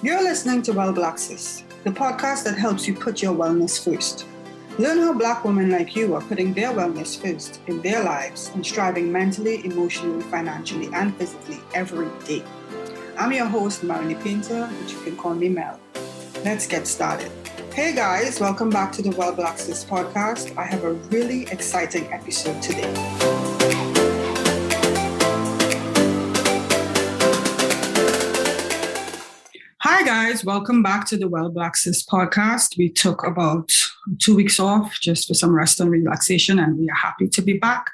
You're listening to Well Black Sis, the podcast that helps you put your wellness first. Learn how Black women like you are putting their wellness first in their lives and striving mentally, emotionally, financially, and physically every day. I'm your host, Marnie Painter, but you can call me Mel. Let's get started. Hey guys, welcome back to the Well Black Sis podcast. I have a really exciting episode today. Hi guys, welcome back to the Well Black Sis podcast. We took about 2 weeks off just for some rest and relaxation, and we are happy to be back.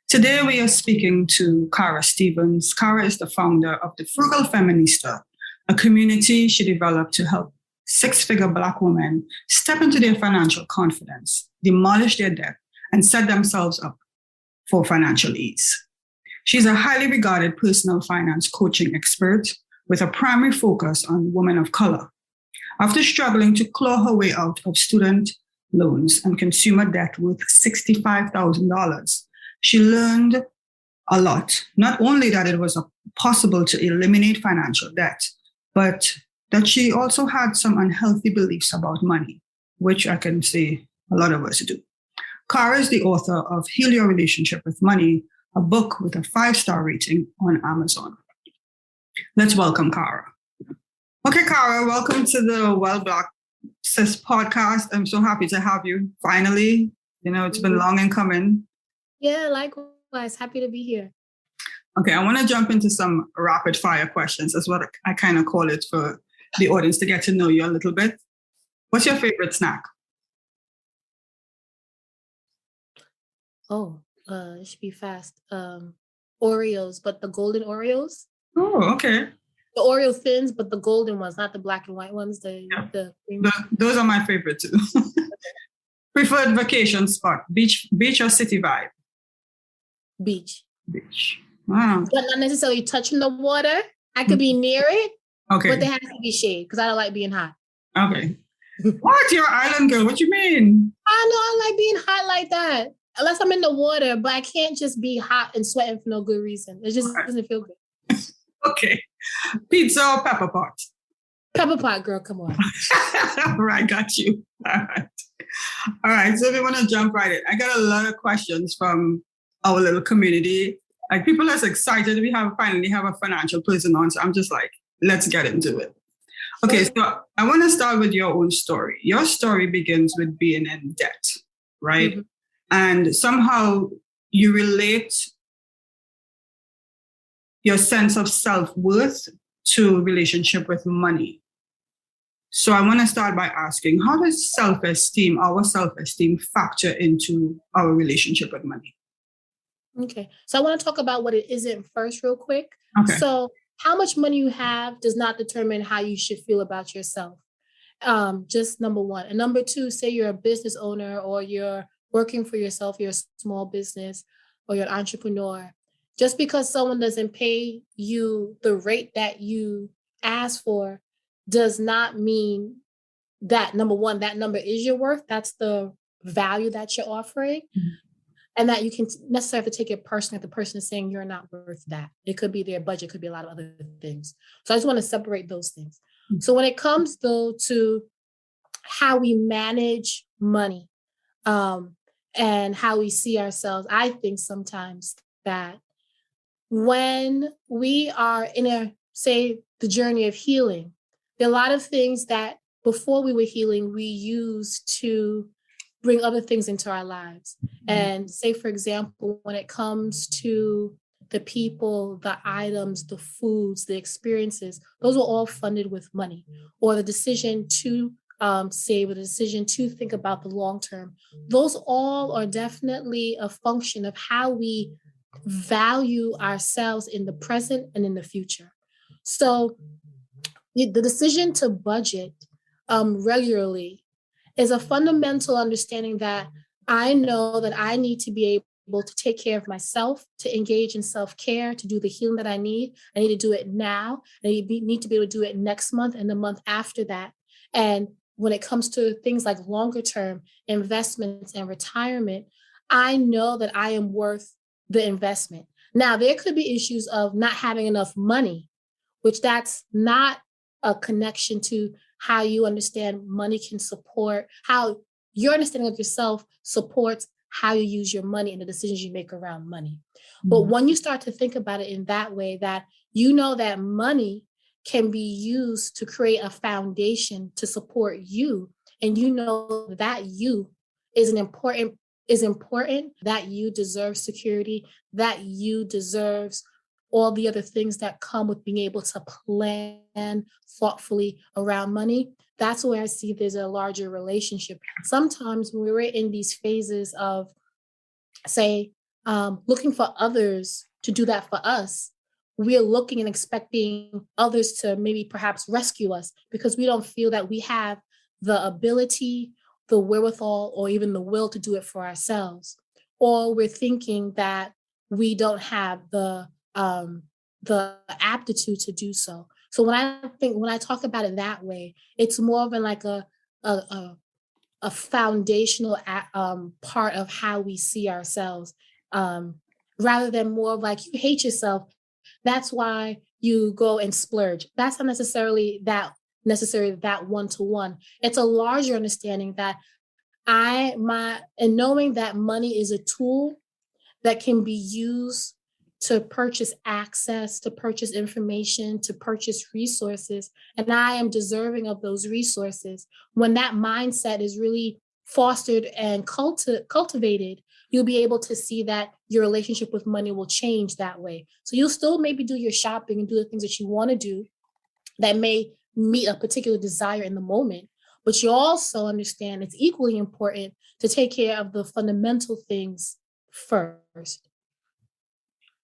Today we are speaking to Cara Stevens. Cara is the founder of the Frugal Feminista, a community she developed to help six-figure Black women step into their financial confidence, demolish their debt, and set themselves up for financial ease. She's a highly regarded personal finance coaching expert with a primary focus on women of color. After struggling to claw her way out of student loans and consumer debt worth $65,000, she learned a lot. Not only that it was possible to eliminate financial debt, but that she also had some unhealthy beliefs about money, which I can say a lot of us do. Cara is the author of Heal Your Relationship with Money, a book with a 5-star rating on Amazon. Let's welcome Cara. Okay, Cara, welcome to the Well Black Sis podcast. I'm so happy to have you finally. You know, it's been long in coming. Yeah, likewise. Happy to be here. Okay, I want to jump into some rapid fire questions. That's what I kind of call it for the audience to get to know you a little bit. What's your favorite snack? It should be fast. Oreos, but the golden Oreos. Oh, okay. The Oreo thins, but the golden ones, not the black and white ones. Those are my favorite too. Preferred vacation spot, beach or city vibe? Beach. Wow. But not necessarily touching the water. I could be near it, okay, but there has to be shade because I don't like being hot. Okay. What? You're an island girl. What you mean? I know I like being hot like that. Unless I'm in the water, but I can't just be hot and sweating for no good reason. It just doesn't feel good. Okay. Pizza or pepper pot? Pepper pot, girl, come on. All right, got you. All right. So we want to jump right in. I got a lot of questions from our little community. Like, people are excited we finally have a financial person on. So I'm just like, let's get into it. Okay, so I want to start with your own story. Your story begins with being in debt, right? Mm-hmm. And somehow you relate your sense of self-worth to relationship with money. So I want to start by asking, how does our self-esteem factor into our relationship with money? Okay, so I want to talk about what it isn't first real quick. Okay. So how much money you have does not determine how you should feel about yourself. Just number one. And number two, say you're a business owner or you're working for yourself, you're a small business or you're an entrepreneur. Just because someone doesn't pay you the rate that you ask for does not mean that, number one, that number is your worth. That's the value that you're offering. Mm-hmm. And that you can necessarily have to take it personally if the person is saying you're not worth that. It could be their budget, could be a lot of other things. So I just want to separate those things. Mm-hmm. So when it comes, though, to how we manage money and how we see ourselves, I think sometimes that when we are in the journey of healing, there are a lot of things that before we were healing, we used to bring other things into our lives. Mm-hmm. And say, for example, when it comes to the people, the items, the foods, the experiences, those were all funded with money. Or the decision to save, or the decision to think about the long term. Those all are definitely a function of how we value ourselves in the present and in the future. So the decision to budget regularly is a fundamental understanding that I know that I need to be able to take care of myself, to engage in self-care, to do the healing that I need. I need to do it now. I need to be able to do it next month and the month after that. And when it comes to things like longer term investments and retirement, I know that I am worth the investment. Now, there could be issues of not having enough money, which that's not a connection to how you understand money can support, how your understanding of yourself supports how you use your money and the decisions you make around money. But when you start to think about it in that way, that you know that money can be used to create a foundation to support you, and you know that you is important, that you deserve security, that you deserves all the other things that come with being able to plan thoughtfully around money. That's where I see there's a larger relationship. Sometimes when we're in these phases of, say, looking for others to do that for us, we're looking and expecting others to maybe perhaps rescue us because we don't feel that we have the ability, the wherewithal, or even the will to do it for ourselves. Or we're thinking that we don't have the aptitude to do so. So when I talk about it that way, it's more of like a foundational part of how we see ourselves, rather than more of like, you hate yourself, that's why you go and splurge. That's not necessarily that one-to-one. It's a larger understanding that and knowing that money is a tool that can be used to purchase access, to purchase information, to purchase resources. And I am deserving of those resources. When that mindset is really fostered and cultivated, you'll be able to see that your relationship with money will change that way. So you'll still maybe do your shopping and do the things that you want to do that may meet a particular desire in the moment, but you also understand it's equally important to take care of the fundamental things first.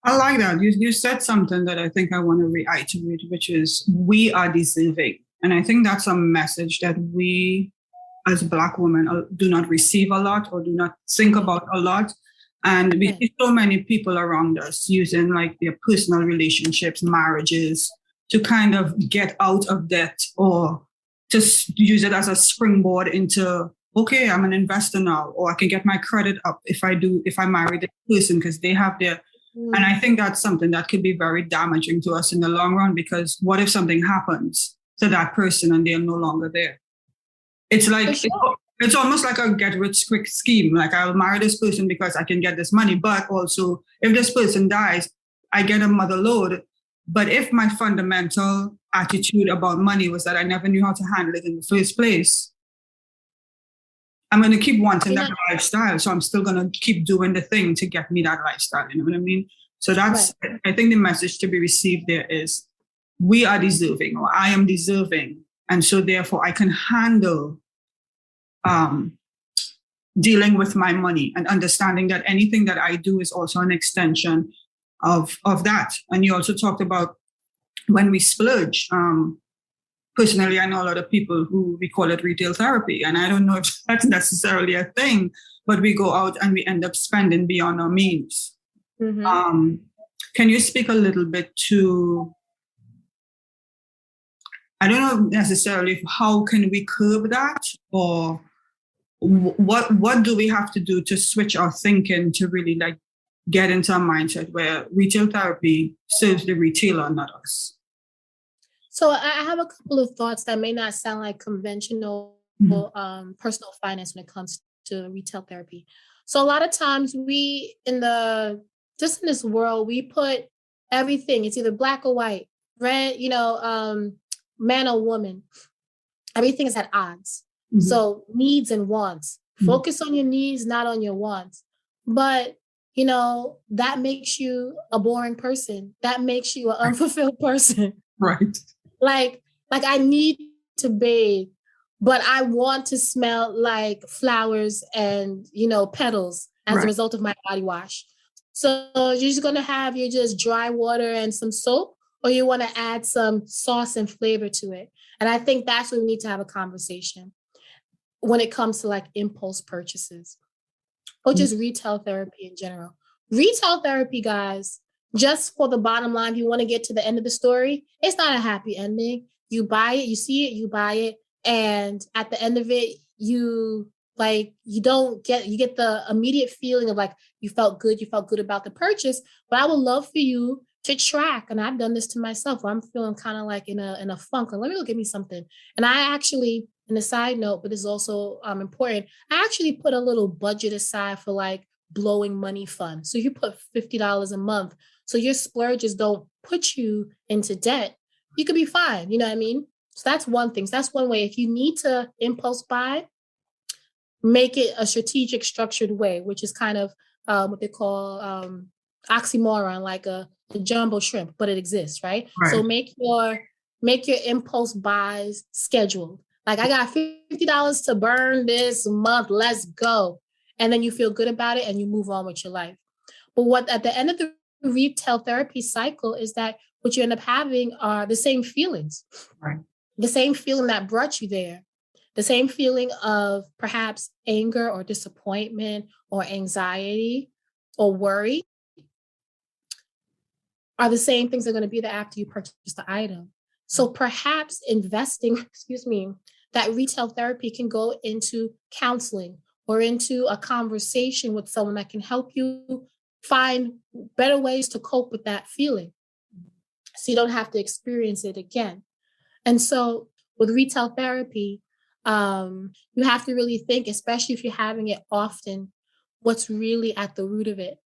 I like that. You said something that I think I want to reiterate, which is we are deserving. And I think that's a message that we as Black women do not receive a lot or do not think about a lot. And we see so many people around us using like their personal relationships, marriages, to kind of get out of debt or just use it as a springboard into, okay, I'm an investor now, or I can get my credit up if I marry this person because they have their. And I think that's something that could be very damaging to us in the long run, because what if something happens to that person and they're no longer there? It's like, it's almost like a get rich quick scheme. Like, I'll marry this person because I can get this money. But also, if this person dies, I get a mother load. But if my fundamental attitude about money was that I never knew how to handle it in the first place, I'm going to keep wanting that lifestyle. So I'm still going to keep doing the thing to get me that lifestyle. You know what I mean? So that's, right. I think the message to be received there is we are deserving, or I am deserving. And so therefore I can handle dealing with my money and understanding that anything that I do is also an extension of that. And you also talked about when we splurge. Personally, I know a lot of people who we call it retail therapy. And I don't know if that's necessarily a thing, but we go out and we end up spending beyond our means. Mm-hmm. Can you speak a little bit to, I don't know necessarily how can we curb that, or what do we have to do to switch our thinking to really like get into a mindset where retail therapy serves the retailer, not us? So I have a couple of thoughts that may not sound like conventional personal finance when it comes to retail therapy. So a lot of times in this world, we put everything, it's either black or white, red, man or woman. Everything is at odds. Mm-hmm. So needs and wants. Mm-hmm. Focus on your needs, not on your wants. But that makes you a boring person. That makes you an unfulfilled person. Right. Like I need to bathe, but I want to smell like flowers and, petals as a result of my body wash. So you're just going to have your just dry water and some soap, or you want to add some sauce and flavor to it. And I think that's where we need to have a conversation when it comes to like impulse purchases or just retail therapy in general. Retail therapy, guys, just for the bottom line, if you want to get to the end of the story, it's not a happy ending. You buy it, you see it, you buy it. And at the end of it, you get the immediate feeling of like, you felt good about the purchase. But I would love for you to track, and I've done this to myself, where I'm feeling kind of like in a funk, and let me go get me something. And I actually, and a side note, but it's also important, I actually put a little budget aside for like blowing money fund. So you put $50 a month, so your splurges don't put you into debt. You could be fine. You know what I mean? So that's one thing. So that's one way. If you need to impulse buy, make it a strategic, structured way, which is kind of what they call oxymoron, like a jumbo shrimp, but it exists, right? So make your impulse buys scheduled. Like, I got $50 to burn this month, let's go. And then you feel good about it and you move on with your life. But what at the end of the retail therapy cycle is that what you end up having are the same feelings, Right. The same feeling that brought you there, the same feeling of perhaps anger or disappointment or anxiety or worry are the same things that are going to be there after you purchase the item. So perhaps investing, that retail therapy can go into counseling or into a conversation with someone that can help you find better ways to cope with that feeling, so you don't have to experience it again. And so with retail therapy, you have to really think, especially if you're having it often, what's really at the root of it.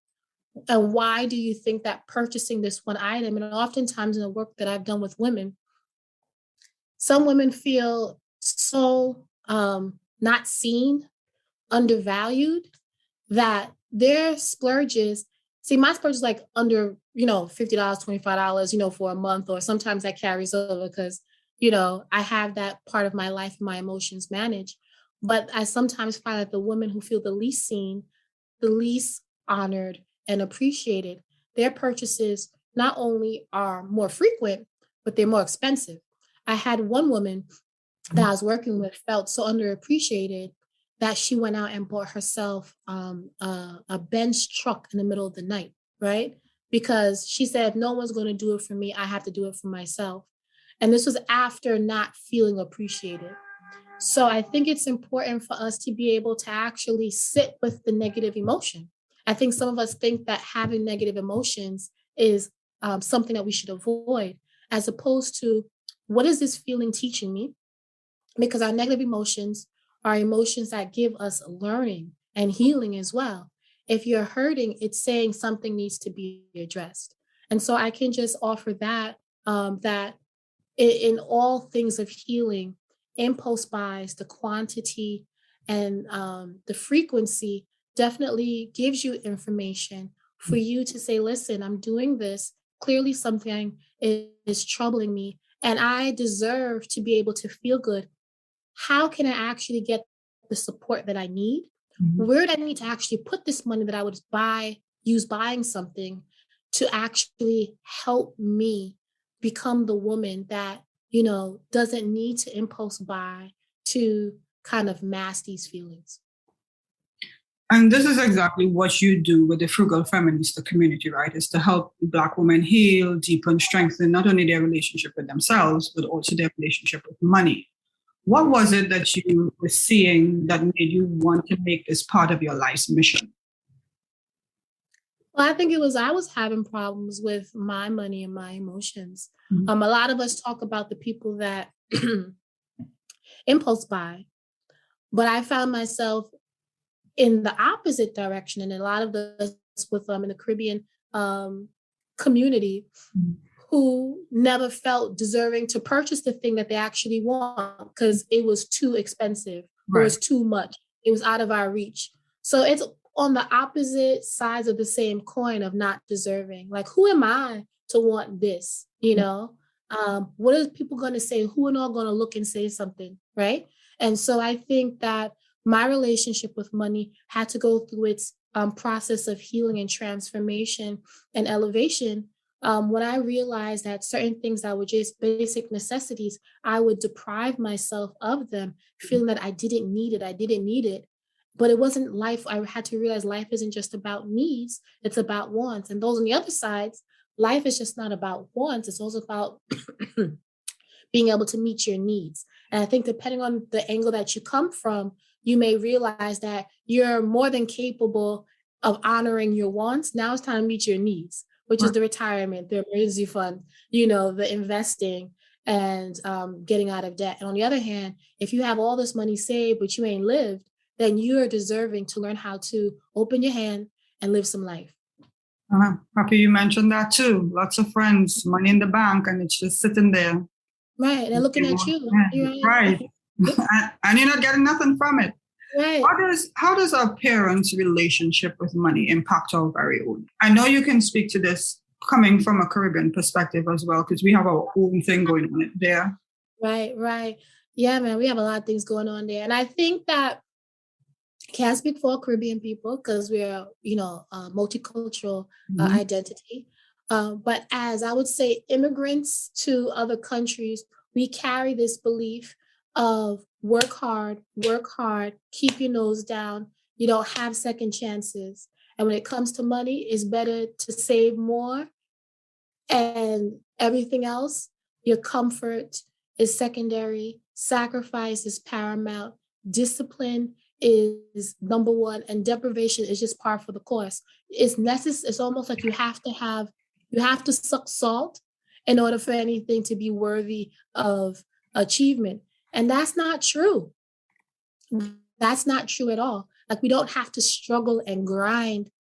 And why do you think that purchasing this one item, and oftentimes in the work that I've done with women, some women feel so not seen, undervalued, that their splurges, my splurge is like under, $50, $25, for a month, or sometimes that carries over because, I have that part of my life and my emotions managed. But I sometimes find that the women who feel the least seen, the least honored and appreciated, their purchases not only are more frequent, but they're more expensive. I had one woman that I was working with felt so underappreciated that she went out and bought herself a Benz truck in the middle of the night, right? Because she said, if no one's going to do it for me, I have to do it for myself. And this was after not feeling appreciated. So I think it's important for us to be able to actually sit with the negative emotion. I think some of us think that having negative emotions is something that we should avoid, as opposed to, what is this feeling teaching me? Because our negative emotions are emotions that give us learning and healing as well. If you're hurting, it's saying something needs to be addressed. And so I can just offer that, that in all things of healing, impulse buys, the quantity and the frequency definitely gives you information for you to say, listen, I'm doing this. Clearly something is troubling me and I deserve to be able to feel good. How can I actually get the support that I need? Mm-hmm. Where do I need to actually put this money that I would use buying something to actually help me become the woman that, doesn't need to impulse buy to kind of mask these feelings? And this is exactly what you do with the Frugal Feminista community, right? Is to help Black women heal, deepen, strengthen not only their relationship with themselves, but also their relationship with money. What was it that you were seeing that made you want to make this part of your life's mission? Well, I think I was having problems with my money and my emotions. Mm-hmm. A lot of us talk about the people that impulse buy, but I found myself in the opposite direction. And a lot of us with in the Caribbean community, mm-hmm. who never felt deserving to purchase the thing that they actually want because it was too expensive, right. Or it was too much. It was out of our reach. So it's on the opposite sides of the same coin of not deserving. Like, who am I to want this? What are people going to say? Who are all going to look and say something, right? And so I think that my relationship with money had to go through its process of healing and transformation and elevation. When I realized that certain things that were just basic necessities, I would deprive myself of them, feeling that I didn't need it. But it wasn't life. I had to realize life isn't just about needs, it's about wants. And those on the other sides, life is just not about wants, it's also about being able to meet your needs. And I think depending on the angle that you come from, you may realize that you're more than capable of honoring your wants. Now it's time to meet your needs. which is the retirement, the emergency fund, the investing and getting out of debt. And on the other hand, if you have all this money saved, but you ain't lived, then you are deserving to learn how to open your hand and live some life. Happy you mentioned that too. Lots of friends, money in the bank, and it's just sitting there. Right. They're looking at you. Yeah, right. And you're not getting nothing from it. Right. How does our parents' relationship with money impact our very own? I know you can speak to this coming from a Caribbean perspective as well, because we have our own thing going on there. Right. Yeah, man, we have a lot of things going on there. And I think that can't speak for Caribbean people because we're, multicultural identity. But as I would say, immigrants to other countries, we carry this belief of work hard, keep your nose down. You don't have second chances. And when it comes to money, it's better to save more, and everything else, your comfort is secondary, sacrifice is paramount, discipline is number one, and deprivation is just par for the course. It's necessary. It's almost like you have to suck salt in order for anything to be worthy of achievement. And that's not true. That's not true at all. Like, we don't have to struggle and grind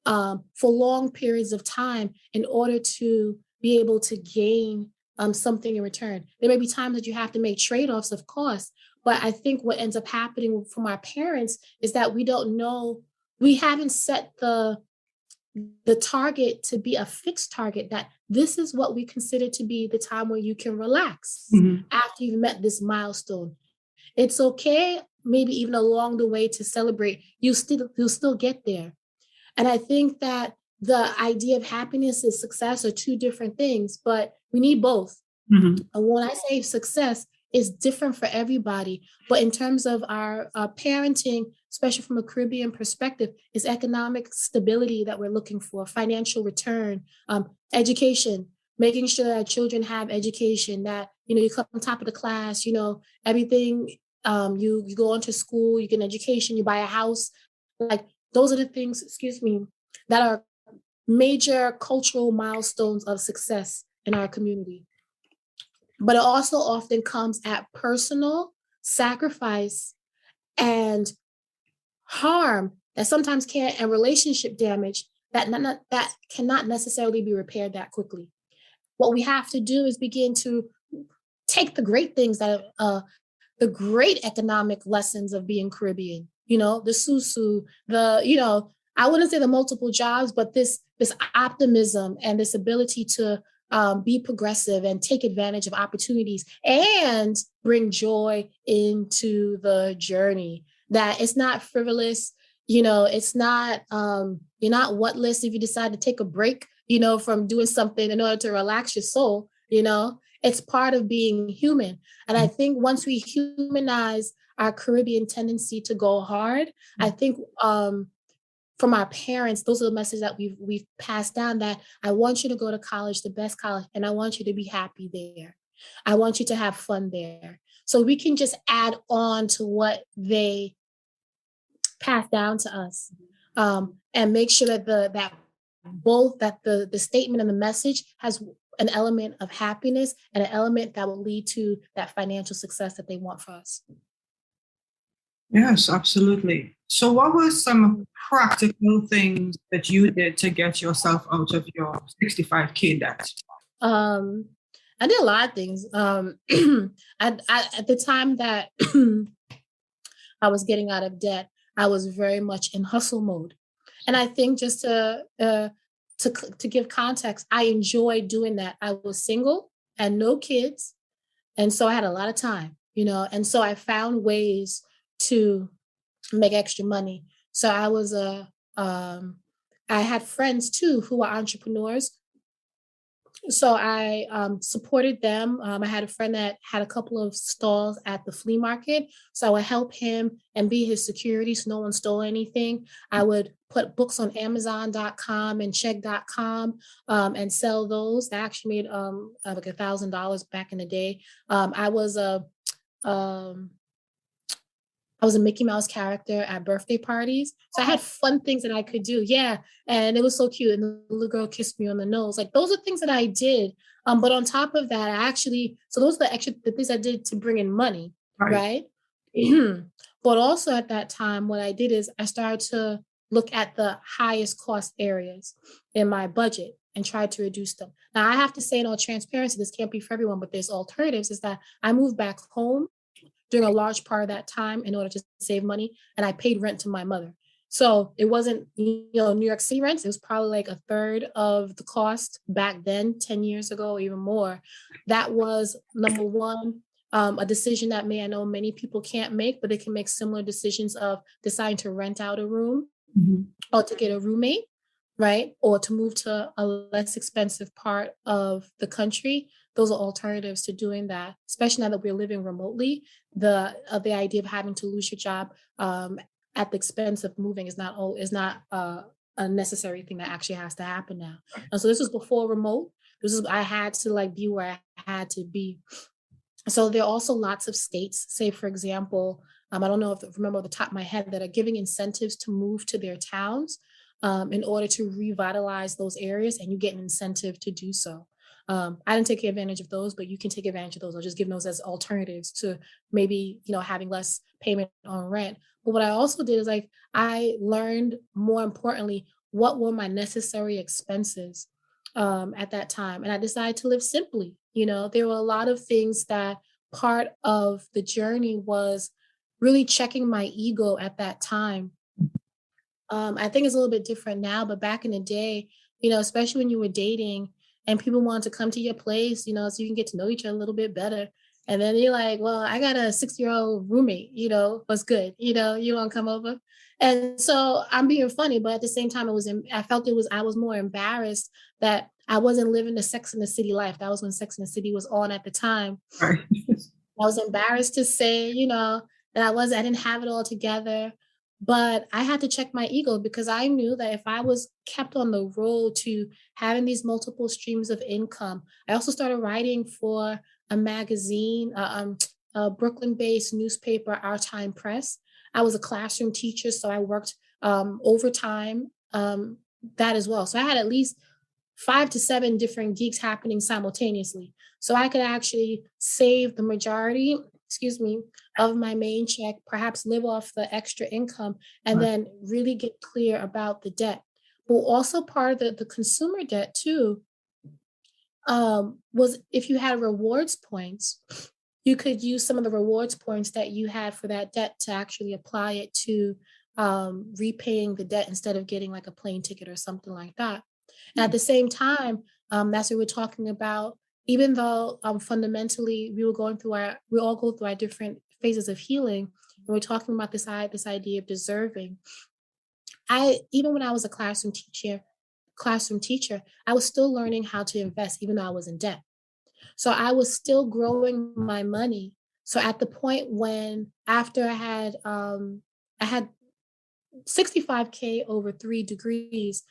for long periods of time in order to be able to gain something in return. There may be times that you have to make trade-offs, of course, but I think what ends up happening from our parents is that we don't know, we haven't set the target to be a fixed target, that this is what we consider to be the time where you can relax after you've met this milestone. It's okay, maybe even along the way, to celebrate. You'll still get there. And I think that the idea of happiness and success are two different things, but we need both. And when I say success, it's different for everybody. But in terms of our parenting, especially from a Caribbean perspective, is economic stability that we're looking for, financial return, education, making sure that our children have education, that, you come on top of the class, everything, you go into school, you get an education, you buy a house. Like, those are the things, that are major cultural milestones of success in our community. But it also often comes at personal sacrifice and harm that sometimes can't, and relationship damage that cannot necessarily be repaired that quickly. What we have to do is begin to take the great things that the great economic lessons of being Caribbean, the susu, I wouldn't say the multiple jobs, but this optimism and this ability to be progressive and take advantage of opportunities and bring joy into the journey. That it's not frivolous, it's not, you're not whatless if you decide to take a break, from doing something in order to relax your soul, it's part of being human. And I think once we humanize our Caribbean tendency to go hard, I think from our parents, those are the messages that we've passed down, that I want you to go to college, the best college, and I want you to be happy there. I want you to have fun there. So we can just add on to what they pass down to us, and make sure that the statement and the message has an element of happiness and an element that will lead to that financial success that they want for us. Yes, absolutely. So what were some practical things that you did to get yourself out of your 65K debt? I did a lot of things. At the time that I was getting out of debt, I was very much in hustle mode. And I think just to give context, I enjoyed doing that. I was single and no kids. And so I had a lot of time, and so I found ways to make extra money. So I had friends too who were entrepreneurs. So I supported them. I had a friend that had a couple of stalls at the flea market. So I would help him and be his security so no one stole anything. I would put books on Amazon.com and check.com and sell those. I actually made like $1,000 back in the day. I was I was a Mickey Mouse character at birthday parties. So I had fun things that I could do. Yeah. And it was so cute. And the little girl kissed me on the nose. Like those are things that I did. But on top of that, so those are the things I did to bring in money. Right. But also at that time, what I did is I started to look at the highest cost areas in my budget and try to reduce them. Now I have to say in all transparency, this can't be for everyone, but there's alternatives, is that I moved back home during a large part of that time in order to save money. And I paid rent to my mother. So it wasn't, New York City rent. It was probably like a third of the cost back then, 10 years ago, or even more. That was number one, a decision that I know many people can't make, but they can make similar decisions of deciding to rent out a room or to get a roommate, right? Or to move to a less expensive part of the country. Those are alternatives to doing that, especially now that we're living remotely. The idea of having to lose your job at the expense of moving is not a necessary thing that actually has to happen now. And so this was before remote. I had to be where I had to be. So there are also lots of states, say for example, I don't know if I remember off the top of my head, that are giving incentives to move to their towns in order to revitalize those areas, and you get an incentive to do so. I didn't take advantage of those, but you can take advantage of those. I'll just give those as alternatives to maybe, having less payment on rent. But what I also did is I learned, more importantly, what were my necessary expenses at that time. And I decided to live simply. There were a lot of things that part of the journey was really checking my ego at that time. I think it's a little bit different now, but back in the day, especially when you were dating and people wanted to come to your place, so you can get to know each other a little bit better. And then you're like, well, I got a 6-year-old roommate, what's good? You want to come over? And so I'm being funny, but at the same time, I was more embarrassed that I wasn't living the Sex and the City life. That was when Sex and the City was on at the time. Right. I was embarrassed to say, that I didn't have it all together. But I had to check my ego because I knew that if I was kept on the road to having these multiple streams of income, I also started writing for a magazine, a Brooklyn-based newspaper, Our Time Press. I was a classroom teacher, so I worked overtime, that as well. So I had at least 5 to 7 different gigs happening simultaneously. So I could actually save the majority, of my main check, perhaps live off the extra income, and then really get clear about the debt. But also part of the consumer debt too, was if you had rewards points, you could use some of the rewards points that you had for that debt to actually apply it to repaying the debt instead of getting like a plane ticket or something like that. And at the same time, that's what we're talking about. Even though fundamentally we all go through our different phases of healing, and we're talking about this idea of deserving. Even when I was a classroom teacher, I was still learning how to invest, even though I was in debt. So I was still growing my money. So at the point when, after I had 65K over 3 degrees,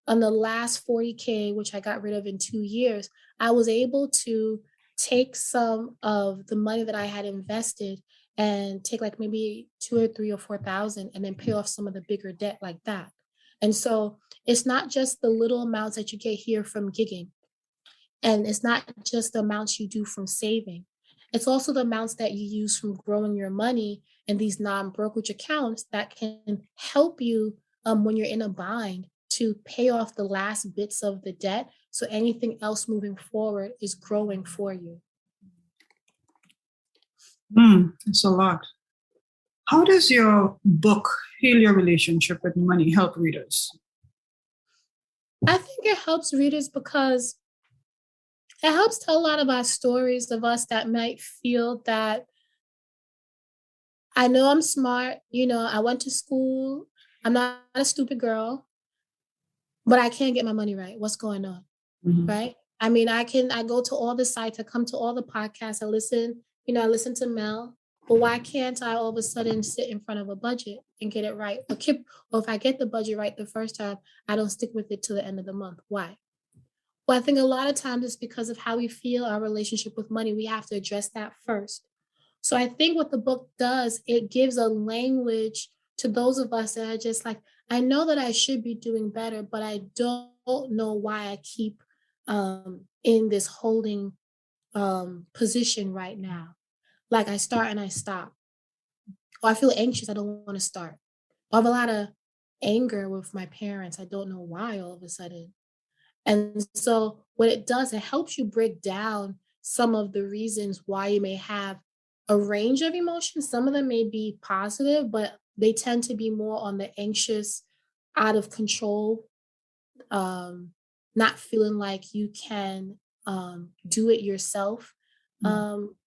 on the last 40K, which I got rid of in 2 years, I was able to take some of the money that I had invested and take like maybe 2 or 3 or 4,000 and then pay off some of the bigger debt like that. And so it's not just the little amounts that you get here from gigging. And it's not just the amounts you do from saving. It's also the amounts that you use from growing your money in these non-brokerage accounts that can help you when you're in a bind to pay off the last bits of the debt. So anything else moving forward is growing for you. It's a lot. How does your book, Heal Your Relationship with Money, help readers? I think it helps readers because it helps tell a lot of our stories of us that might feel that I know I'm smart, I went to school, I'm not a stupid girl, but I can't get my money right. What's going on? Right? I mean, I go to all the sites, I come to all the podcasts, I listen to Mel, but why can't I all of a sudden sit in front of a budget and get it right? Or if I get the budget right the first time, I don't stick with it to the end of the month. Why? Well, I think a lot of times it's because of how we feel our relationship with money. We have to address that first. So I think what the book does, it gives a language to those of us that are just like, I know that I should be doing better, but I don't know why I keep in this holding position right now. Like I start and I stop. Or I feel anxious, I don't want to start. I have a lot of anger with my parents. I don't know why all of a sudden. And so what it does, it helps you break down some of the reasons why you may have a range of emotions. Some of them may be positive, but they tend to be more on the anxious, out of control, not feeling like you can do it yourself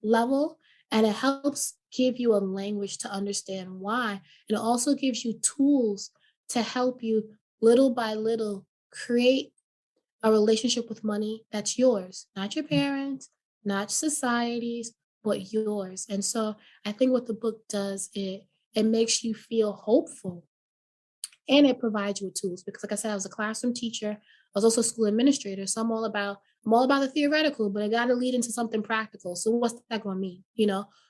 level. And it helps give you a language to understand why. And it also gives you tools to help you little by little create a relationship with money that's yours, not your parents, not society's, but yours. And so I think what the book does, it makes you feel hopeful and it provides you with tools because like I said, I was a classroom teacher. I was also a school administrator. So I'm all about the theoretical, but I got to lead into something practical. So what's that going to mean?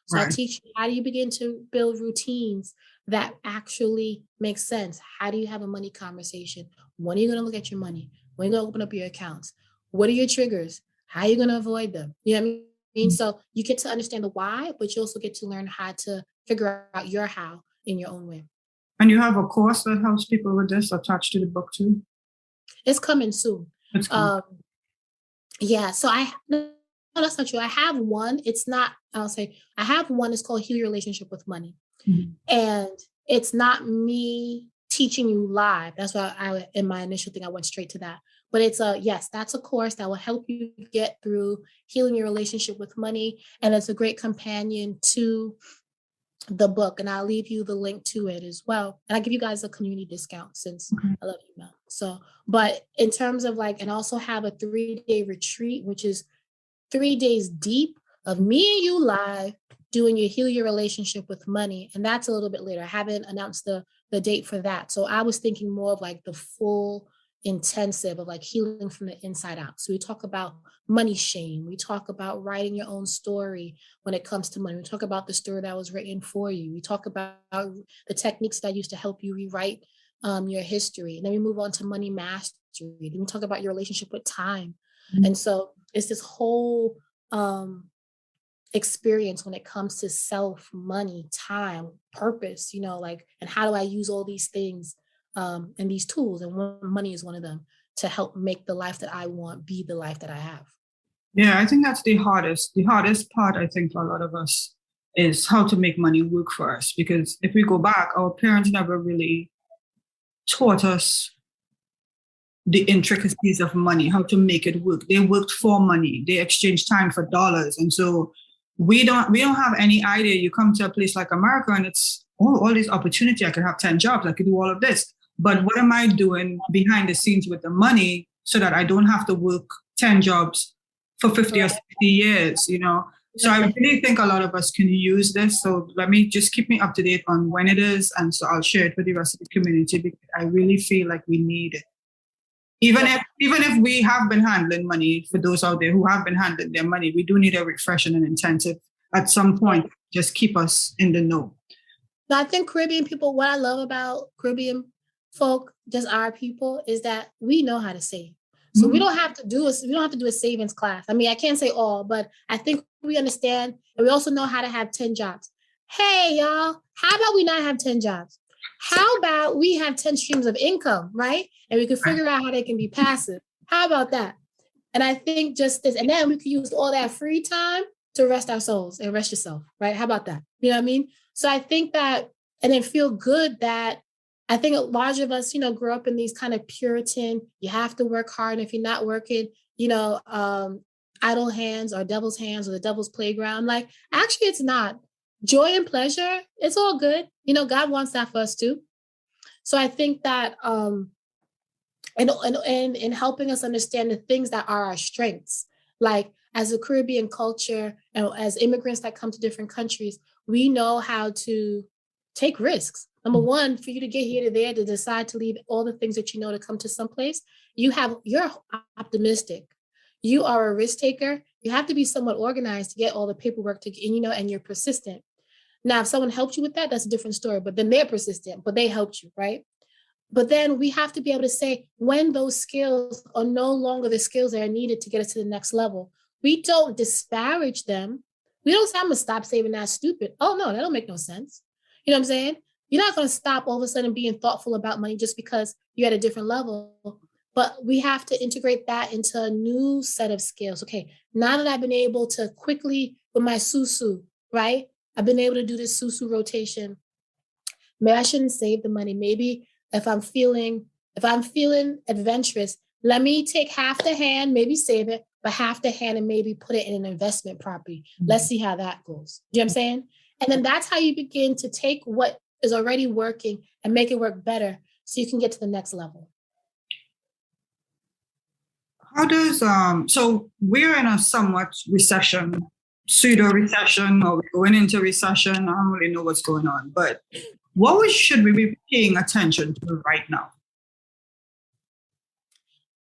So I teach you, how do you begin to build routines that actually make sense? How do you have a money conversation? When are you going to look at your money? When are you going to open up your accounts? What are your triggers? How are you going to avoid them? You know what I mean? So you get to understand the why, but you also get to learn how to figure out your how in your own way. And you have a course that helps people with this attached to the book too? It's coming soon. It's coming. Yeah, so no, that's not true. I have one. It's not, I'll say, I have one. It's called Heal Your Relationship with Money. Mm-hmm. And it's not me teaching you live. That's why in my initial thing, I went straight to that. But it's yes, that's a course that will help you get through healing your relationship with money. And it's a great companion to the book, and I'll leave you the link to it as well. And I'll give you guys a community discount since I love you, Mel. So, but in terms of and also have a 3-day retreat, which is 3 days deep of me and you live doing your Heal Your Relationship with Money. And that's a little bit later. I haven't announced the date for that. So I was thinking more of the full intensive of healing from the inside out. So we talk about money shame. We talk about writing your own story when it comes to money. We talk about the story that was written for you. We talk about the techniques that I used to help you rewrite your history. And then we move on to money mastery. Then we talk about your relationship with time. Mm-hmm. And so it's this whole experience when it comes to self, money, time, purpose, and how do I use all these things and these tools, and money is one of them, to help make the life that I want be the life that I have. Yeah, I think that's the hardest part, I think, for a lot of us is how to make money work for us. Because if we go back, our parents never really taught us the intricacies of money, how to make it work. They worked for money. They exchanged time for dollars. And so we don't have any idea. You come to a place like America and it's all this opportunity. I could have 10 jobs. I could do all of this. But what am I doing behind the scenes with the money so that I don't have to work 10 jobs for 50 or 60 years, So I really think a lot of us can use this. So let me just keep me up to date on when it is. And so I'll share it with the rest of the community because I really feel like we need it. Even if we have been handling money, for those out there who have been handling their money, we do need a refresh and an intensive at some point. Just keep us in the know. So I think Caribbean people, what I love about Caribbean folk, just our people, is that we know how to save. So we don't have to do a savings class. I mean, I can't say all, but I think we understand, and we also know how to have 10 jobs. Hey, y'all, how about we not have 10 jobs? How about we have 10 streams of income, right? And we can figure out how they can be passive. How about that? And I think just this, and then we could use all that free time to rest our souls and rest yourself, right? How about that? You know what I mean? So I think that, and then feel good that I think a lot of us, grew up in these kind of Puritan, you have to work hard. And if you're not working, idle hands or devil's hands or the devil's playground. Actually, it's not. Joy and pleasure, it's all good. God wants that for us too. So I think that in helping us understand the things that are our strengths, as a Caribbean culture and as immigrants that come to different countries, we know how to take risks. Number one, for you to get here to there, to decide to leave all the things that to come to someplace, you're optimistic. you are a risk taker, you have to be somewhat organized to get all the paperwork and you're persistent. Now, if someone helped you with that, that's a different story, but then they're persistent, but they helped you, right? But then we have to be able to say when those skills are no longer the skills that are needed to get us to the next level. We don't disparage them. We don't say, I'm going to stop saving, that's stupid. Oh, no, that don't make no sense. You know what I'm saying? You're not going to stop all of a sudden being thoughtful about money just because you're at a different level. But we have to integrate that into a new set of skills. Okay, now that I've been able to quickly, with my susu, right? I've been able to do this susu rotation. Maybe I shouldn't save the money. Maybe if I'm feeling adventurous, let me take half the hand, maybe save it, but half the hand and maybe put it in an investment property. Let's see how that goes. Do you know what I'm saying? And then that's how you begin to take what is already working and make it work better so you can get to the next level. How does, so we're in a somewhat recession, pseudo recession, or we're going into recession. I don't really know what's going on, but what should we be paying attention to right now?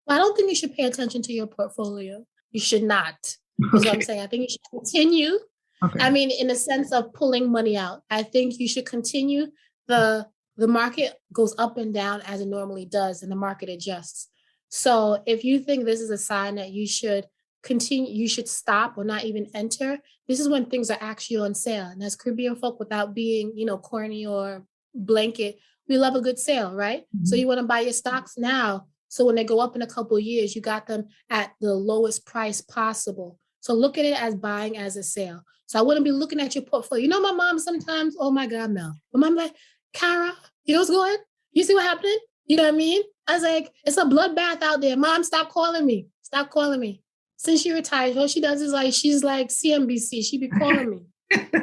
Well, I don't think you should pay attention to your portfolio. You should not. That's what I'm saying. I think you should continue. Okay. I mean, in the sense of pulling money out, I think you should continue. The market goes up and down as it normally does, and the market adjusts. So if you think this is a sign that you should continue, you should stop or not even enter, this is when things are actually on sale. And as Caribbean folk, without being, corny or blanket, we love a good sale, right? Mm-hmm. So you want to buy your stocks now. So when they go up in a couple of years, you got them at the lowest price possible. So look at it as buying as a sale. So I wouldn't be looking at your portfolio. My mom sometimes, oh my God, Mel. My mom like, Cara, you know what's going on? You see what happened? You know what I mean? I was like, it's a bloodbath out there. Mom, stop calling me. Stop calling me. Since she retired, all she does is she's like CNBC. She be calling me.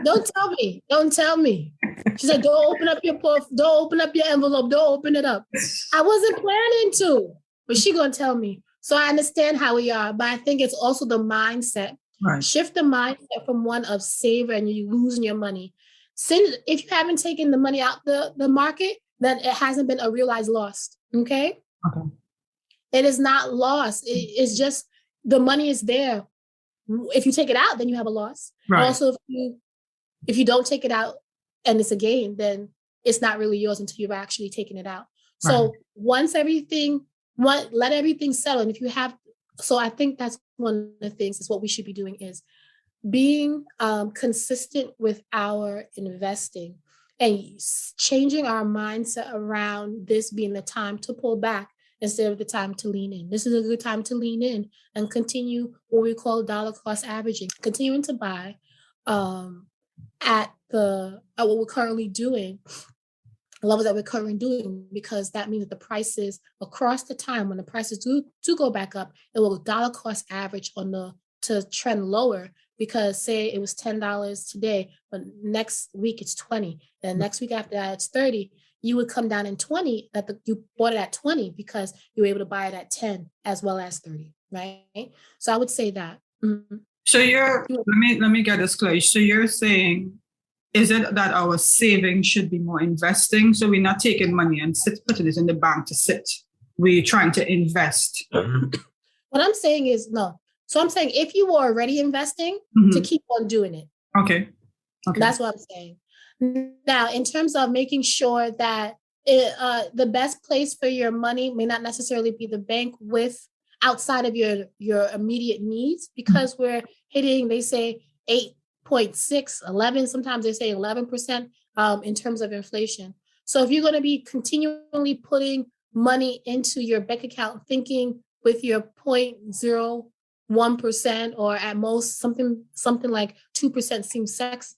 Don't tell me. Don't tell me. She said, don't open up your envelope. Don't open it up. I wasn't planning to, but she gonna tell me. So I understand how we are, but I think it's also the mindset. Right. Shift the mindset from one of save and you losing your money. Since if you haven't taken the money out the market, then it hasn't been a realized loss. Okay. It is not lost. It's just the money is there. If you take it out, then you have a loss. Right. Also, if you don't take it out and it's a gain, then it's not really yours until you've actually taken it out. Right. So let everything settle. And if you have, so I think that's one of the things is what we should be doing is being consistent with our investing and changing our mindset around this being the time to pull back instead of the time to lean in. This is a good time to lean in and continue what we call dollar cost averaging, continuing to buy at what we're currently doing, levels that we're currently doing, because that means that the prices across the time, when the prices do go back up, it will dollar cost average to trend lower. Because say it was $10 today, but next week it's 20, and next week after that it's 30, you would come down in 20 you bought it at 20 because you were able to buy it at 10 as well as 30, right? So I would say that. Mm-hmm. So let me get this clear. So you're saying, is it that our saving should be more investing? So we're not taking money and putting it in the bank to sit. We're trying to invest. What I'm saying is no. So I'm saying if you were already investing, to keep on doing it. Okay. That's what I'm saying. Now, in terms of making sure that the best place for your money may not necessarily be the bank with outside of your immediate needs, because we're hitting, they say 8.6, 11, sometimes they say 11% in terms of inflation. So if you're going to be continually putting money into your bank account, thinking with your 0.01% or at most something like 2% seems sexy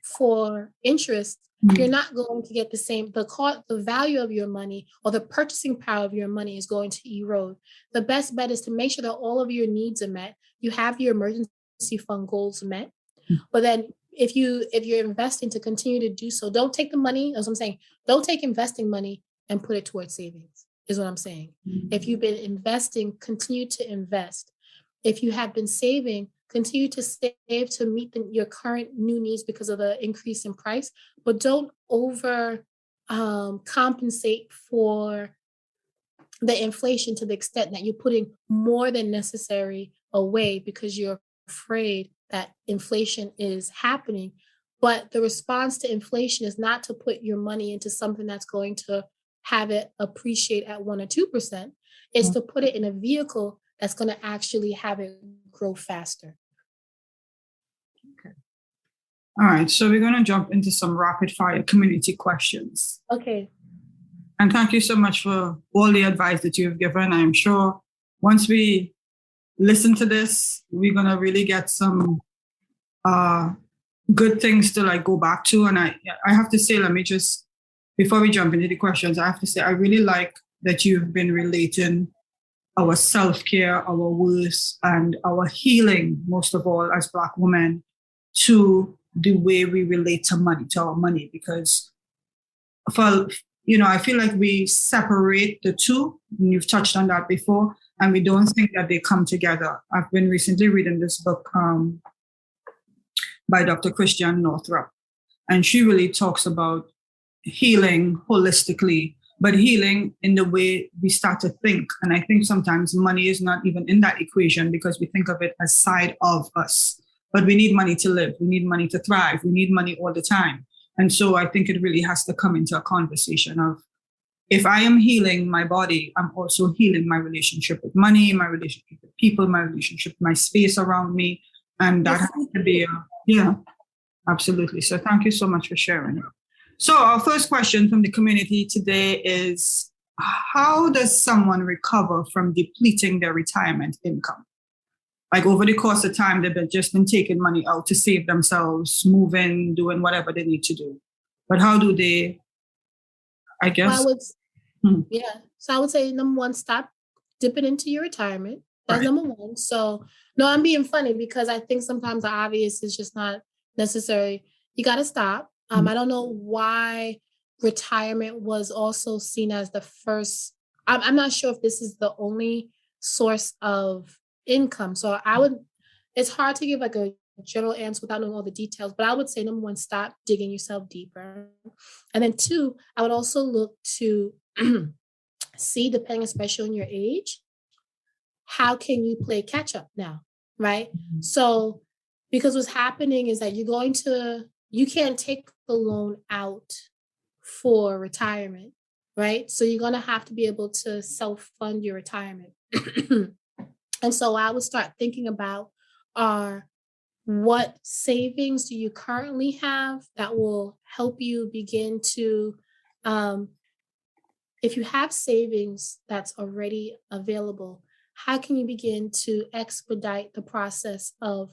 for interest, you're not going to get the value of your money or the purchasing power of your money is going to erode. The best bet is to make sure that all of your needs are met. You have your emergency fund goals met, but then if you're investing, to continue to do so, don't take the money, as I'm saying, don't take investing money and put it towards savings, is what I'm saying. If you've been investing, continue to invest. If you have been saving, continue to save to meet your current new needs because of the increase in price, but don't over compensate for the inflation to the extent that you're putting more than necessary away because you're afraid that inflation is happening. But the response to inflation is not to put your money into something that's going to have it appreciate at 1 or 2%. It's to put it in a vehicle that's going to actually have it grow faster. Okay. All right. So we're going to jump into some rapid fire community questions. Okay. And thank you so much for all the advice that you've given. I'm sure once we listen to this, we're going to really get some good things to like go back to. And I have to say, let me just, before we jump into the questions, I have to say, I really like that you've been relating our self-care, our worth, and our healing, most of all, as Black women, to the way we relate to money, to our money, because I feel like we separate the two, and you've touched on that before, and we don't think that they come together. I've been recently reading this book by Dr. Christiane Northrup, and she really talks about healing holistically, but healing in the way we start to think. And I think sometimes money is not even in that equation because we think of it as side of us. But we need money to live. We need money to thrive. We need money all the time. And so I think it really has to come into a conversation of, if I am healing my body, I'm also healing my relationship with money, my relationship with people, my relationship with my space around me. And that has to be, absolutely. So thank you so much for sharing. So our first question from the community today is, how does someone recover from depleting their retirement income? Like over the course of time, they've just been taking money out to save themselves, moving, doing whatever they need to do. But how do they, I guess? So I would say, number one, stop dipping into your retirement. That's number one. So no, I'm being funny because I think sometimes the obvious is just not necessary. You got to stop. I don't know why retirement was also seen as the first. I'm not sure if this is the only source of income. So it's hard to give like a general answer without knowing all the details, but I would say, number one, stop digging yourself deeper. And then two, I would also look to see, depending especially on your age, how can you play catch up now, right? So because what's happening is that you can't take the loan out for retirement, right? So you're going to have to be able to self-fund your retirement. And so I would start thinking about what savings do you currently have that will help you begin to, if you have savings that's already available, how can you begin to expedite the process of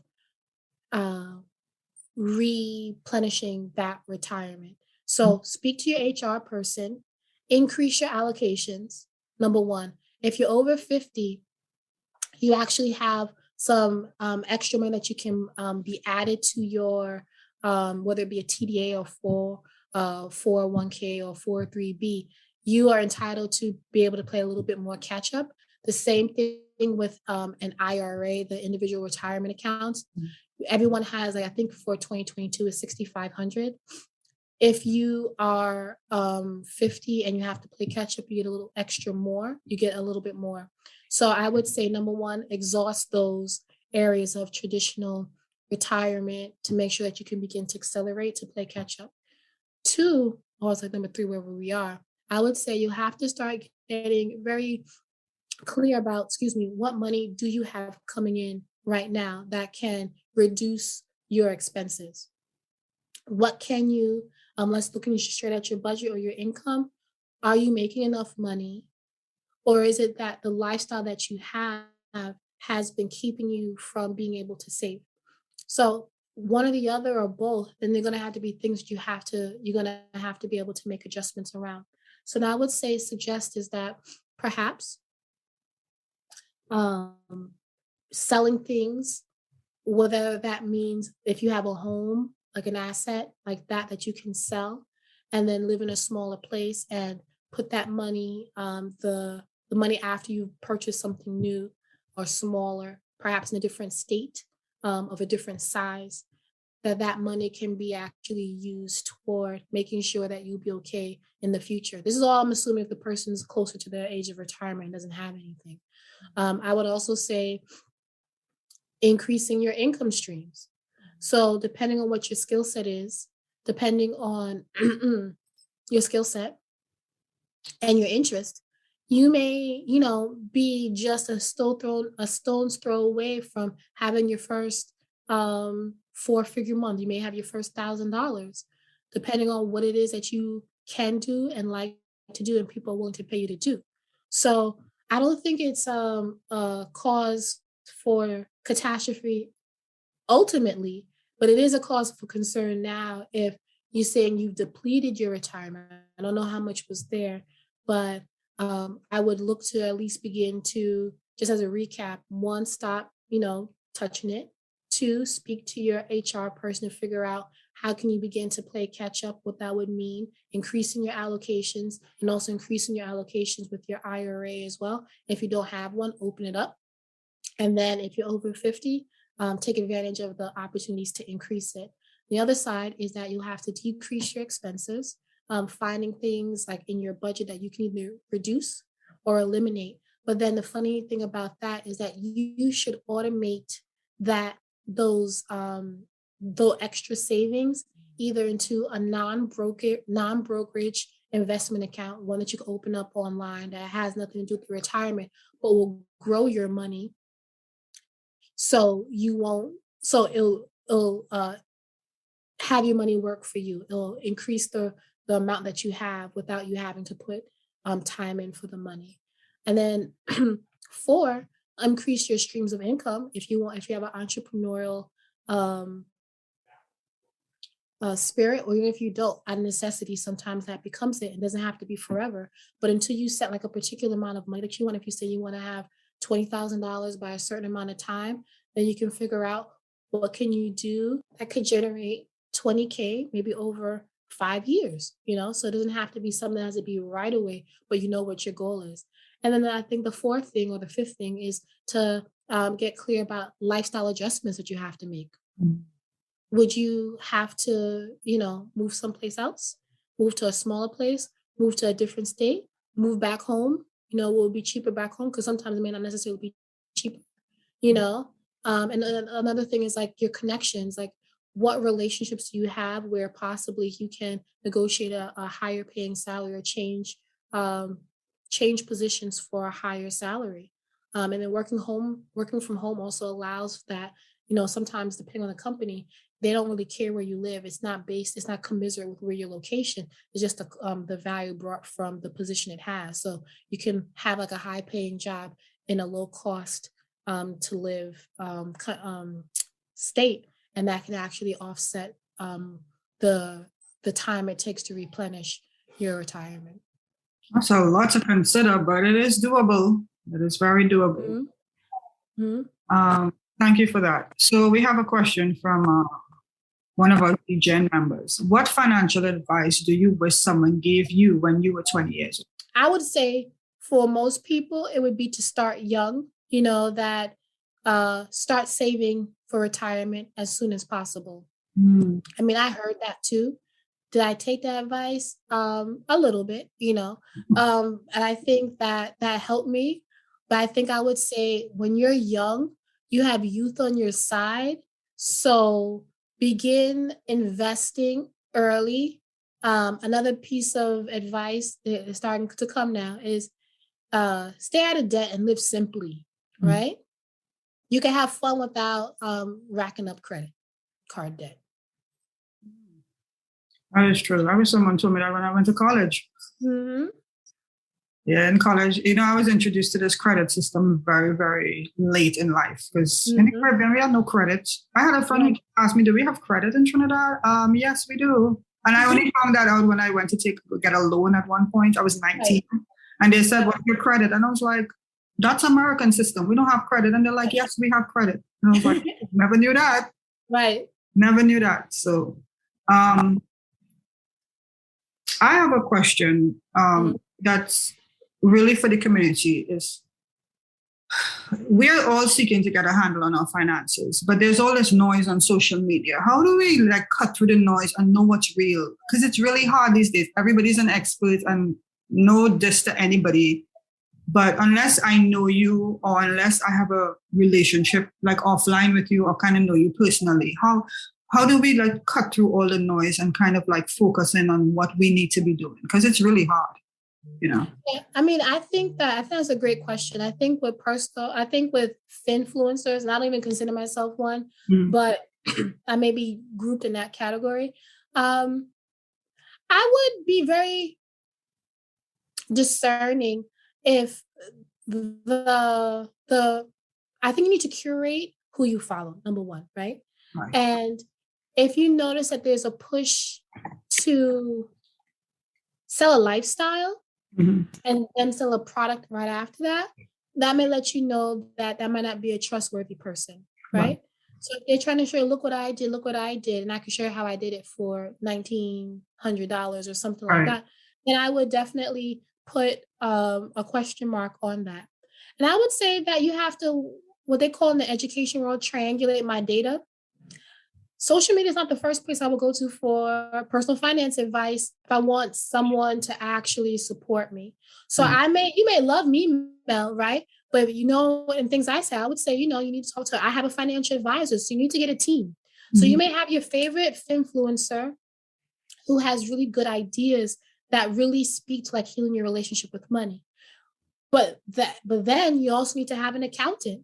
replenishing that retirement? So speak to your HR person, increase your allocations. Number one, if you're over 50, you actually have some extra money that you can be added to your, whether it be a TDA or 401k or 403b, you are entitled to be able to play a little bit more catch up. The same thing with an IRA, the individual retirement accounts. Everyone has, I think for 2022 is 6,500. If you are 50 and you have to play catch up, you get a little extra more. You get a little bit more. So I would say, number one, exhaust those areas of traditional retirement to make sure that you can begin to accelerate to play catch up. Two, also number three, wherever we are, I would say you have to start getting very clear about, what money do you have coming in right now that can reduce your expenses? What can you, let's look straight at your budget or your income. Are you making enough money? Or is it that the lifestyle that you have has been keeping you from being able to save? So one or the other or both, then they're going to have to be things you're going to have to be able to make adjustments around. So now I would suggest is that perhaps selling things, whether that means if you have a home, like an asset like that you can sell and then live in a smaller place and put that money, the money after you purchase something new or smaller, perhaps in a different state, of a different size, that money can be actually used toward making sure that you'll be okay in the future. This is all I'm assuming if the person's closer to their age of retirement and doesn't have anything. I would also say increasing your income streams. So depending on what your skill set is, depending on your skill set and your interest, you may, be just a stone's throw away from having your first 4-figure month. You may have your first $1,000, depending on what it is that you can do and like to do, and people are willing to pay you to do. So I don't think it's a cause for catastrophe ultimately, but it is a cause for concern now if you're saying you've depleted your retirement. I don't know how much was there, but I would look to at least begin to, just as a recap, 1, stop, touching it. 2, speak to your HR person to figure out how can you begin to play catch up, what that would mean, increasing your allocations, and also increasing your allocations with your IRA as well. If you don't have one, open it up. And then if you're over 50, take advantage of the opportunities to increase it. The other side is that you'll have to decrease your expenses, finding things like in your budget that you can either reduce or eliminate. But then the funny thing about that is that you should automate those extra savings either into a non-brokerage investment account, one that you can open up online that has nothing to do with retirement, but will grow your money. So it'll have your money work for you. It'll increase the amount that you have without you having to put time in for the money. And then 4, increase your streams of income. If you have an entrepreneurial spirit, or even if you don't, out of necessity, sometimes that becomes it. It doesn't have to be forever, but until you set like a particular amount of money that you want, if you say you want to have $20,000 by a certain amount of time, then you can figure out what can you do that could generate $20K maybe over 5 years, so it doesn't have to be something that has to be right away, but you know what your goal is. And then I think the 4th thing or the 5th thing is to get clear about lifestyle adjustments that you have to make. Mm-hmm. Would you have to, move someplace else, move to a smaller place, move to a different state, move back home? Will it be cheaper back home? Because sometimes it may not necessarily be cheaper, and another thing is like your connections, like what relationships do you have where possibly you can negotiate a higher paying salary or change positions for a higher salary. And then working from home also allows that, sometimes depending on the company, they don't really care where you live. It's not commiserate with where your location is, just the value brought from the position it has. So you can have like a high paying job in a low cost to live state, and that can actually offset the time it takes to replenish your retirement. So a lot to consider, but it is doable. It is very doable. Mm-hmm. Thank you for that. So we have a question from one of our Gen members. What financial advice do you wish someone gave you when you were 20 years old? I would say for most people, it would be to start young, start saving for retirement as soon as possible. Mm. I mean, I heard that too. Did I take that advice? A little bit, and I think that helped me. But I think I would say when you're young, you have youth on your side. So begin investing early. Another piece of advice that is starting to come now is stay out of debt and live simply, right? You can have fun without racking up credit card debt. That is true. I wish someone told me that when I went to college. Mm-hmm. Yeah, in college, I was introduced to this credit system very, very late in life because in the Caribbean, we had no credit. I had a friend who asked me, do we have credit in Trinidad? Yes, we do. And I only found that out when I went to get a loan at one point. I was 19. Right. And they said, what's your credit? And I was like, that's American system. We don't have credit. And they're like, yes, we have credit. And I was like, never knew that. Right. Never knew that. So I have a question that's really for the community is, we're all seeking to get a handle on our finances, but there's all this noise on social media. How do we like cut through the noise and know what's real? Because it's really hard these days. Everybody's an expert and no diss to anybody. But unless I know you or unless I have a relationship like offline with you or kind of know you personally, how do we like cut through all the noise and kind of like focus in on what we need to be doing? Because it's really hard, you know? Yeah, I mean, I think that's a great question. I think with influencers, and I don't even consider myself one, but I may be grouped in that category. I would be very discerning if I think you need to curate who you follow, number one, right? And if you notice that there's a push to sell a lifestyle and then sell a product right after that, that may let you know that might not be a trustworthy person, right? So if they're trying to show, look what I did, and I can share how I did it for $1,900 or something like that, then I would definitely put a question mark on that. And I would say that you have to, what they call in the education world, triangulate my data. Social media is not the first place I will go to for personal finance advice if I want someone to actually support me. So you may love me, Mel, right? But in things I say, I would say, you need to talk to, I have a financial advisor, so you need to get a team. So you may have your favorite influencer who has really good ideas that really speak to like healing your relationship with money. But then you also need to have an accountant,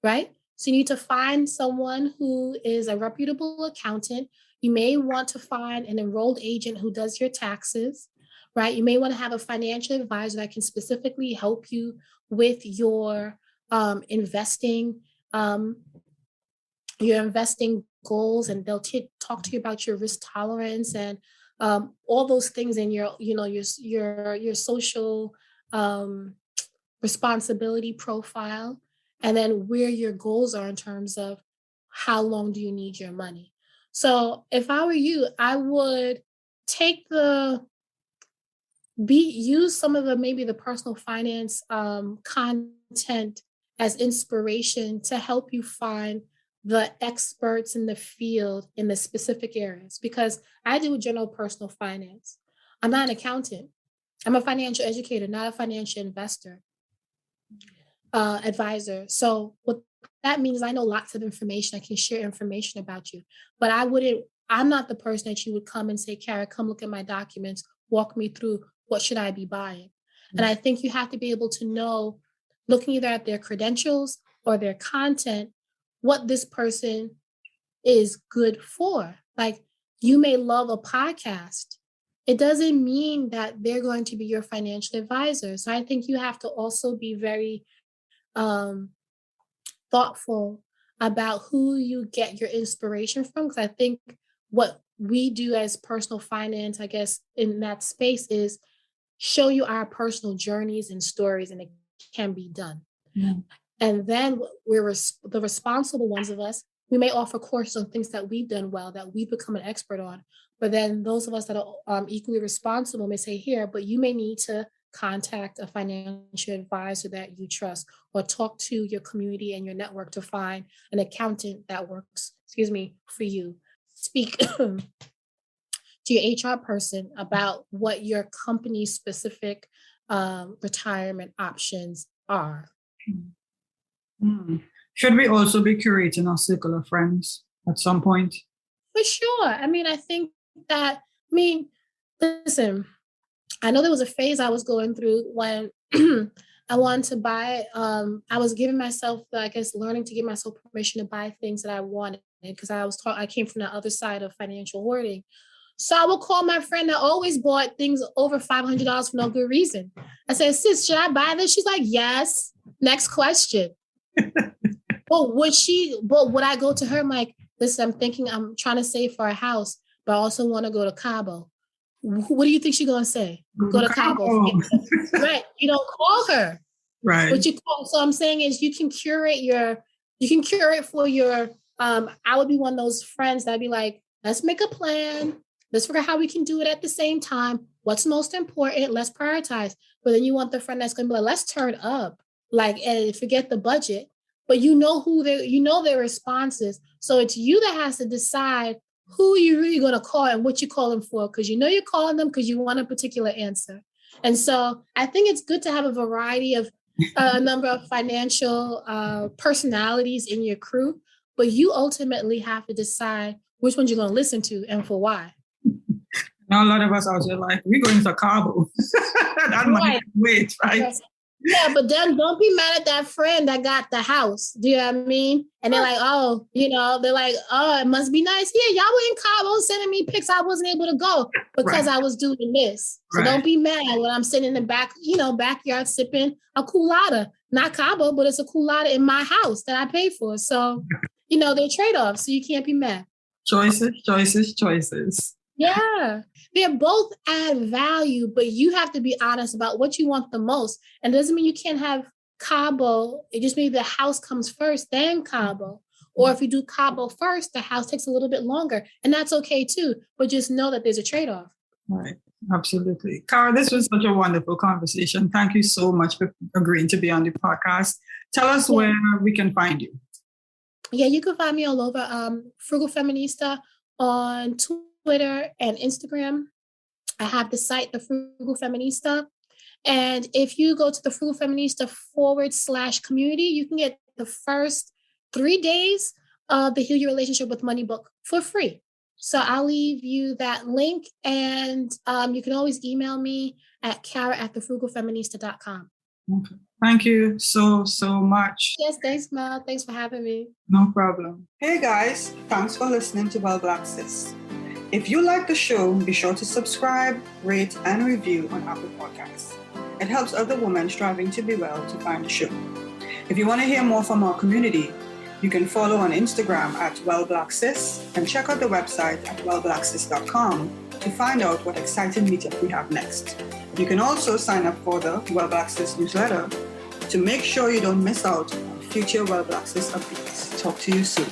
right? So you need to find someone who is a reputable accountant. You may want to find an enrolled agent who does your taxes, right? You may want to have a financial advisor that can specifically help you with your investing goals, and they'll talk to you about your risk tolerance and all those things in your social responsibility profile, and then where your goals are in terms of how long do you need your money. So if I were you, I would use some of maybe the personal finance content as inspiration to help you find the experts in the field in the specific areas, because I do general personal finance. I'm not an accountant. I'm a financial educator, not a financial investor. Advisor. So what that means, I know lots of information. I can share information about you, but I'm not the person that you would come and say, Kara, come look at my documents, walk me through what should I be buying. And I think you have to be able to know, looking either at their credentials or their content, what this person is good for. Like, you may love a podcast. It doesn't mean that they're going to be your financial advisor. So I think you have to also be very thoughtful about who you get your inspiration from. Because I think what we do as personal finance, I guess, in that space is show you our personal journeys and stories, and it can be done. Yeah. And then we're the responsible ones of us. We may offer courses on things that we've done well, that we've become an expert on. But then those of us that are equally responsible may say, here, but you may need to contact a financial advisor that you trust, or talk to your community and your network to find an accountant that works, for you. Speak to your HR person about what your company's specific retirement options are. Should we also be curating our circle of friends at some point? For sure. I mean, I think that, listen, I know there was a phase I was going through when I wanted to buy, I was giving myself, learning to give myself permission to buy things that I wanted, because I came from the other side of financial hoarding. So I would call my friend that always bought things over $500 for no good reason. I said, sis, should I buy this? She's like, yes. Next question. But would I go to her? I'm like, listen, I'm trying to save for a house, but I also want to go to Cabo. What do you think she's going to say? Go to Cabo. Right. You don't call her. Right. What you call. So I'm saying is you can curate for your, I would be one of those friends that'd be like, let's make a plan. Let's figure out how we can do it at the same time. What's most important? Let's prioritize. But then you want the friend that's going to be like, let's turn up. and forget the budget, but you know their responses. So it's you that has to decide who you're really going to call and what you call them for, because you know you're calling them because you want a particular answer. And so I think it's good to have a variety of a number of financial personalities in your crew, but you ultimately have to decide which ones you're going to listen to and for why. Now, a lot of us out there like, we're going to Cabo. That money can wait, right? Yes. Yeah, but then don't be mad at that friend that got the house. Do you know what I mean? And they're like, oh, it must be nice. Yeah, y'all were in Cabo sending me pics. I wasn't able to go because I was doing this. So don't be mad when I'm sitting in the backyard sipping a culotta. Not Cabo, but it's a culotta in my house that I pay for. So, they're trade-offs. So you can't be mad. Choices. Yeah, they both add value, but you have to be honest about what you want the most. And it doesn't mean you can't have Cabo. It just means the house comes first, then Cabo. Or if you do Cabo first, the house takes a little bit longer. And that's okay too. But just know that there's a trade-off. Right. Absolutely. Cara, this was such a wonderful conversation. Thank you so much for agreeing to be on the podcast. Tell us where we can find you. Yeah, you can find me all over. Frugal Feminista on Twitter and Instagram. I have the site, The Frugal Feminista. And if you go to the Frugal Feminista /community, you can get the first 3 days of the Heal Your Relationship with Money book for free. So I'll leave you that link, and you can always email me at kara@thefrugalfeminista.com. Okay. Thank you so much. Yes, thanks, Mel. Thanks for having me. No problem. Hey guys, thanks for listening to Well Black Sis. If you like the show, be sure to subscribe, rate, and review on Apple Podcasts. It helps other women striving to be well to find the show. If you want to hear more from our community, you can follow on Instagram at wellblacksis and check out the website at wellblacksis.com to find out what exciting meetup we have next. You can also sign up for the Well Black Sis newsletter to make sure you don't miss out on future Well Black Sis updates. Talk to you soon.